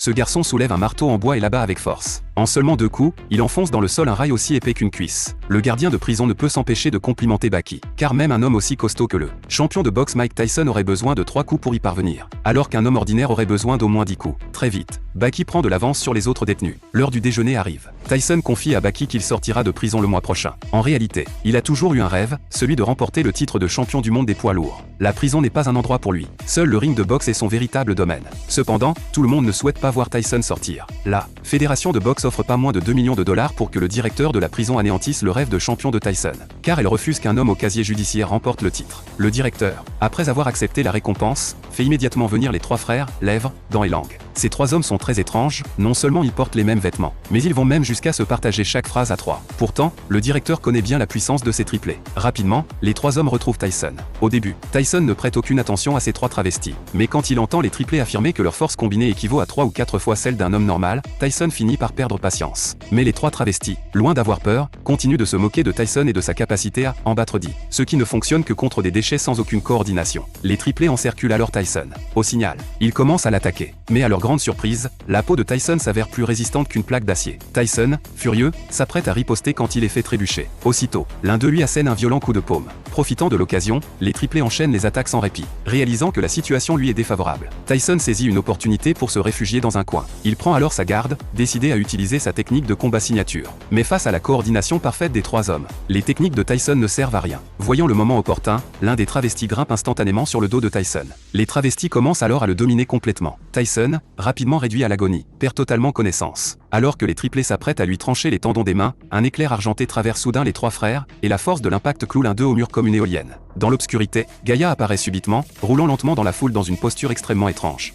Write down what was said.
Ce garçon soulève un marteau en bois et l'abat avec force. En seulement 2 coups, il enfonce dans le sol un rail aussi épais qu'une cuisse. Le gardien de prison ne peut s'empêcher de complimenter Baki, car même un homme aussi costaud que le champion de boxe Mike Tyson aurait besoin de 3 coups pour y parvenir, alors qu'un homme ordinaire aurait besoin d'au moins 10 coups. Très vite, Baki prend de l'avance sur les autres détenus. L'heure du déjeuner arrive. Tyson confie à Baki qu'il sortira de prison le mois prochain. En réalité, il a toujours eu un rêve, celui de remporter le titre de champion du monde des poids lourds. La prison n'est pas un endroit pour lui. Seul le ring de boxe est son véritable domaine. Cependant, tout le monde ne souhaite pas voir Tyson sortir. La fédération de boxe offre pas moins de 2 millions de dollars pour que le directeur de la prison anéantisse le rêve de champion de Tyson, car elle refuse qu'un homme au casier judiciaire remporte le titre. Le directeur, après avoir accepté la récompense, fait immédiatement venir les 3 frères, Lèvres, Dents et Langue. Ces 3 hommes sont très étranges, non seulement ils portent les mêmes vêtements, mais ils vont même jusqu'à se partager chaque phrase à 3. Pourtant, le directeur connaît bien la puissance de ces triplés. Rapidement, les 3 hommes retrouvent Tyson. Au début, Tyson ne prête aucune attention à ces 3 travestis, mais quand il entend les triplés affirmer que leur force combinée équivaut à 3 ou 4 fois celle d'un homme normal, Tyson finit par perdre patience. Mais les 3 travestis, loin d'avoir peur, continuent de se moquer de Tyson et de sa capacité à en battre 10, ce qui ne fonctionne que contre des déchets sans aucune coordination. Les triplés encerculent alors Tyson. Au signal, ils commencent à l'attaquer, mais à leur grande surprise, la peau de Tyson s'avère plus résistante qu'une plaque d'acier. Tyson, furieux, s'apprête à riposter quand il est fait trébucher. Aussitôt, l'un d'eux lui assène un violent coup de paume. Profitant de l'occasion, les triplés enchaînent les attaques sans répit. Réalisant que la situation lui est défavorable, Tyson saisit une opportunité pour se réfugier dans un coin. Il prend alors sa garde, décidé à utiliser sa technique de combat signature. Mais face à la coordination parfaite des 3 hommes, les techniques de Tyson ne servent à rien. Voyant le moment opportun, l'un des travestis grimpe instantanément sur le dos de Tyson. Les travestis commencent alors à le dominer complètement. Tyson, rapidement réduit à l'agonie, perd totalement connaissance. Alors que les triplés s'apprêtent à lui trancher les tendons des mains, un éclair argenté traverse soudain les 3 frères, et la force de l'impact cloue l'un d'eux au mur comme une éolienne. Dans l'obscurité, Gaïa apparaît subitement, roulant lentement dans la foule dans une posture extrêmement étrange.